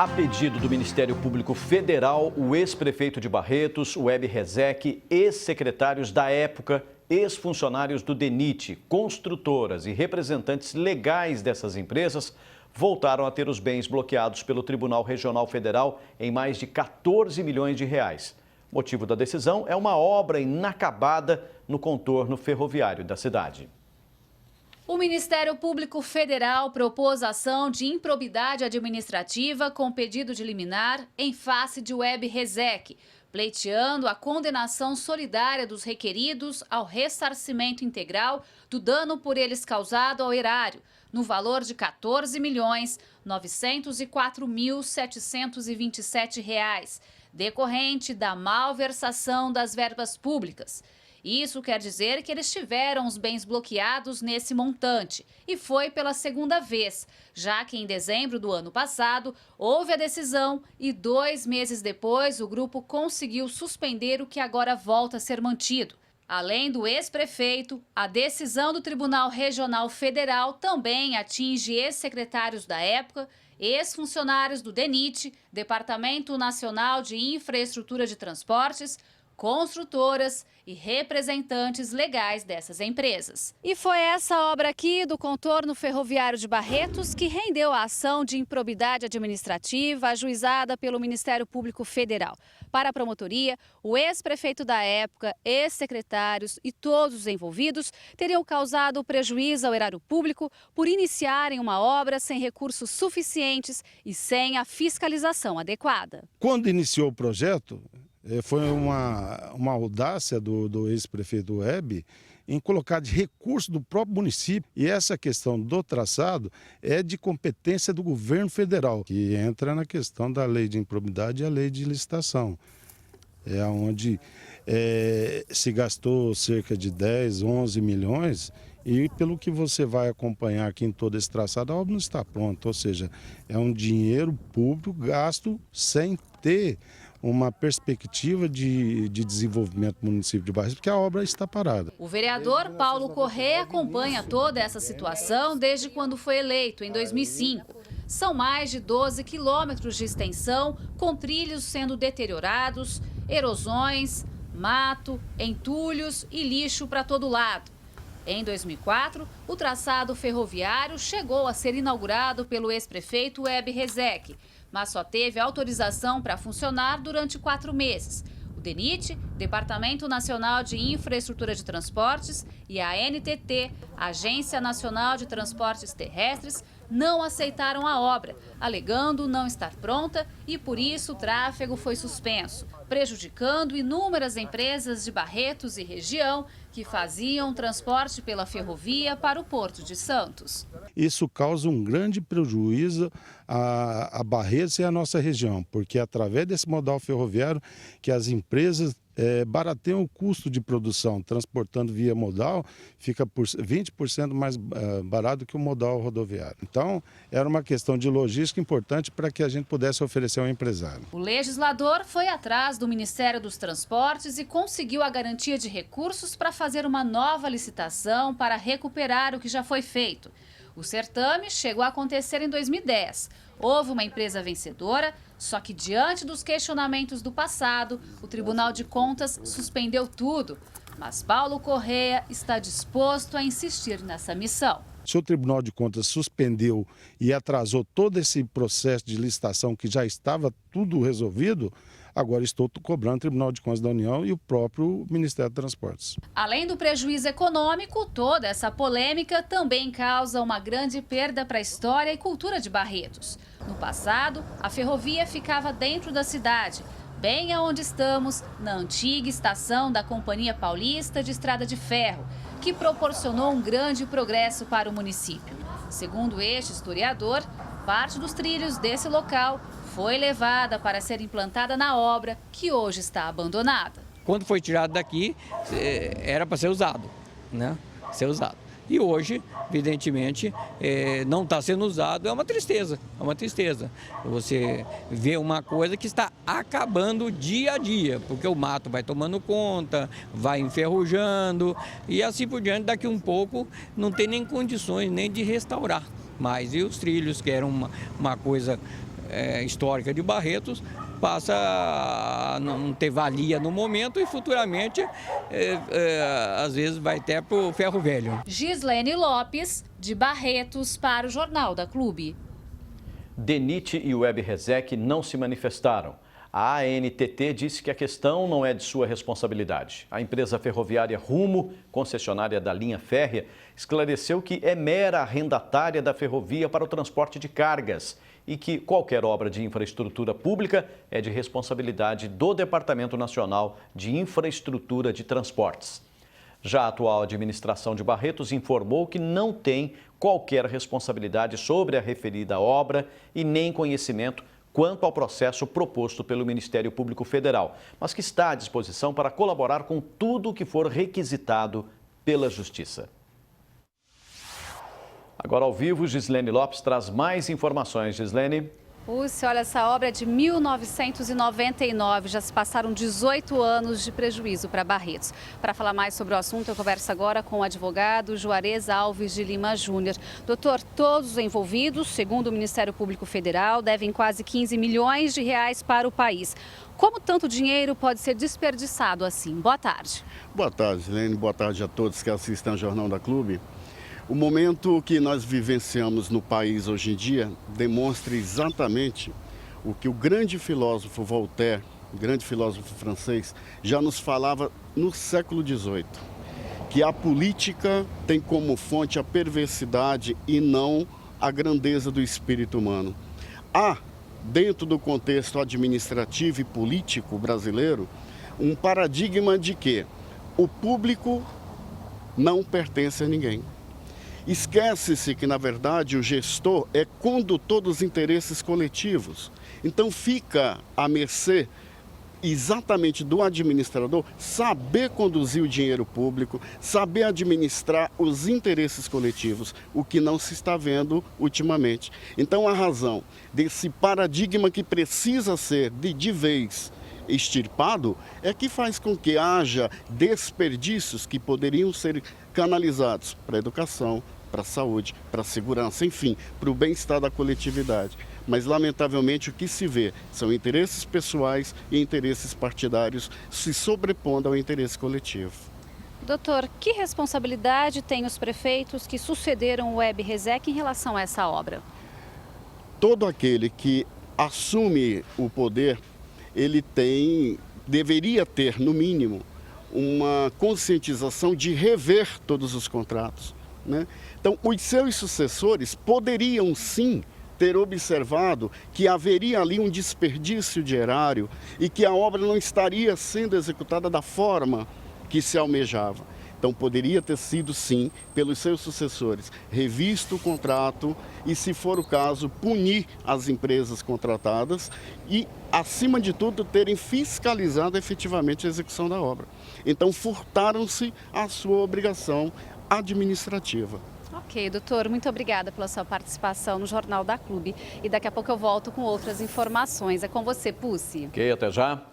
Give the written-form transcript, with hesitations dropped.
A pedido do Ministério Público Federal, o ex-prefeito de Barretos, o Weber Rezec, ex-secretários da época, ex-funcionários do DENIT, construtoras e representantes legais dessas empresas voltaram a ter os bens bloqueados pelo Tribunal Regional Federal em mais de 14 milhões de reais. O motivo da decisão é uma obra inacabada no contorno ferroviário da cidade. O Ministério Público Federal propôs ação de improbidade administrativa com pedido de liminar em face de Weber Rezec, pleiteando a condenação solidária dos requeridos ao ressarcimento integral do dano por eles causado ao erário, no valor de R$ 14.904.727, decorrente da malversação das verbas públicas. Isso quer dizer que eles tiveram os bens bloqueados nesse montante, e foi pela segunda vez, já que em dezembro do ano passado houve a decisão e 2 meses depois o grupo conseguiu suspender o que agora volta a ser mantido. Além do ex-prefeito, a decisão do Tribunal Regional Federal também atinge ex-secretários da época, ex-funcionários do DENIT, Departamento Nacional de Infraestrutura de Transportes, construtoras e representantes legais dessas empresas. E foi essa obra aqui do contorno ferroviário de Barretos que rendeu a ação de improbidade administrativa ajuizada pelo Ministério Público Federal. Para a promotoria, o ex-prefeito da época, ex-secretários e todos os envolvidos teriam causado prejuízo ao erário público por iniciarem uma obra sem recursos suficientes e sem a fiscalização adequada. Quando iniciou o projeto, foi uma audácia do ex-prefeito Weber em colocar de recurso do próprio município. E essa questão do traçado é de competência do governo federal, que entra na questão da lei de improbidade e a lei de licitação. É onde se gastou cerca de 10, 11 milhões e pelo que você vai acompanhar aqui em todo esse traçado, a obra não está pronta. Ou seja, é um dinheiro público gasto sem ter uma perspectiva de desenvolvimento do município de Barretos, porque a obra está parada. O vereador Paulo Corrêa acompanha toda essa situação desde quando foi eleito, em 2005. São mais de 12 quilômetros de extensão, com trilhos sendo deteriorados, erosões, mato, entulhos e lixo para todo lado. Em 2004, o traçado ferroviário chegou a ser inaugurado pelo ex-prefeito Weber Rezec, mas só teve autorização para funcionar durante 4 meses. O DENIT, Departamento Nacional de Infraestrutura de Transportes, e a ANTT, Agência Nacional de Transportes Terrestres, não aceitaram a obra, alegando não estar pronta e, por isso, o tráfego foi suspenso, prejudicando inúmeras empresas de Barretos e região que faziam transporte pela ferrovia para o Porto de Santos. Isso causa um grande prejuízo a Barretos e a nossa região, porque é através desse modal ferroviário que as empresas barateiam o custo de produção, transportando via modal, fica por 20% mais barato que o modal rodoviário. Então, era uma questão de logística importante para que a gente pudesse oferecer ao empresário. O legislador foi atrás do Ministério dos Transportes e conseguiu a garantia de recursos para fazer uma nova licitação para recuperar o que já foi feito. O certame chegou a acontecer em 2010. Houve uma empresa vencedora, só que diante dos questionamentos do passado, o Tribunal de Contas suspendeu tudo. Mas Paulo Corrêa está disposto a insistir nessa missão. Se o Tribunal de Contas suspendeu e atrasou todo esse processo de licitação que já estava tudo resolvido, agora estou cobrando o Tribunal de Contas da União e o próprio Ministério dos Transportes. Além do prejuízo econômico, toda essa polêmica também causa uma grande perda para a história e cultura de Barretos. No passado, a ferrovia ficava dentro da cidade, bem aonde estamos, na antiga estação da Companhia Paulista de Estrada de Ferro, que proporcionou um grande progresso para o município. Segundo este historiador, parte dos trilhos desse local foi levada para ser implantada na obra, que hoje está abandonada. Quando foi tirado daqui, era para ser usado, né? Ser usado. E hoje, evidentemente, não está sendo usado, é uma tristeza, é uma tristeza. Você vê uma coisa que está acabando dia a dia, porque o mato vai tomando conta, vai enferrujando e assim por diante, daqui um pouco não tem nem condições nem de restaurar. Mas e os trilhos, que eram uma coisa histórica de Barretos passa a não ter valia no momento e futuramente, às vezes, vai até para o ferro velho. Gislene Lopes, de Barretos, para o Jornal da Clube. DENIT e o Web Resec não se manifestaram. A ANTT disse que a questão não é de sua responsabilidade. A empresa ferroviária Rumo, concessionária da linha férrea, esclareceu que é mera arrendatária da ferrovia para o transporte de cargas e que qualquer obra de infraestrutura pública é de responsabilidade do Departamento Nacional de Infraestrutura de Transportes. Já a atual administração de Barretos informou que não tem qualquer responsabilidade sobre a referida obra e nem conhecimento quanto ao processo proposto pelo Ministério Público Federal, mas que está à disposição para colaborar com tudo o que for requisitado pela Justiça. Agora ao vivo, Gislene Lopes traz mais informações. Gislene. Puxa, olha, essa obra é de 1999, já se passaram 18 anos de prejuízo para Barretos. Para falar mais sobre o assunto, eu converso agora com o advogado Juarez Alves de Lima Júnior. Doutor, todos os envolvidos, segundo o Ministério Público Federal, devem quase 15 milhões de reais para o país. Como tanto dinheiro pode ser desperdiçado assim? Boa tarde. Boa tarde, Helene. Boa tarde a todos que assistem ao Jornal da Clube. O momento que nós vivenciamos no país hoje em dia demonstra exatamente o que o grande filósofo Voltaire, grande filósofo francês, já nos falava no século XVIII, que a política tem como fonte a perversidade e não a grandeza do espírito humano. Há, dentro do contexto administrativo e político brasileiro, um paradigma de que o público não pertence a ninguém. Esquece-se que, na verdade, o gestor é condutor dos interesses coletivos. Então, fica à mercê exatamente do administrador saber conduzir o dinheiro público, saber administrar os interesses coletivos, o que não se está vendo ultimamente. Então, a razão desse paradigma que precisa ser de vez extirpado é que faz com que haja desperdícios que poderiam ser canalizados para a educação, para a saúde, para a segurança, enfim, para o bem-estar da coletividade. Mas, lamentavelmente, o que se vê são interesses pessoais e interesses partidários se sobrepondo ao interesse coletivo. Doutor, que responsabilidade têm os prefeitos que sucederam o Web Resec em relação a essa obra? Todo aquele que assume o poder, ele deveria ter, no mínimo, uma conscientização de rever todos os contratos, né? Então, os seus sucessores poderiam sim ter observado que haveria ali um desperdício de erário e que a obra não estaria sendo executada da forma que se almejava. Então, poderia ter sido, sim, pelos seus sucessores, revisto o contrato e, se for o caso, punir as empresas contratadas e, acima de tudo, terem fiscalizado efetivamente a execução da obra. Então, furtaram-se a sua obrigação administrativa. Ok, doutor, muito obrigada pela sua participação no Jornal da Clube. E daqui a pouco eu volto com outras informações. É com você, Pucci. Ok, até já.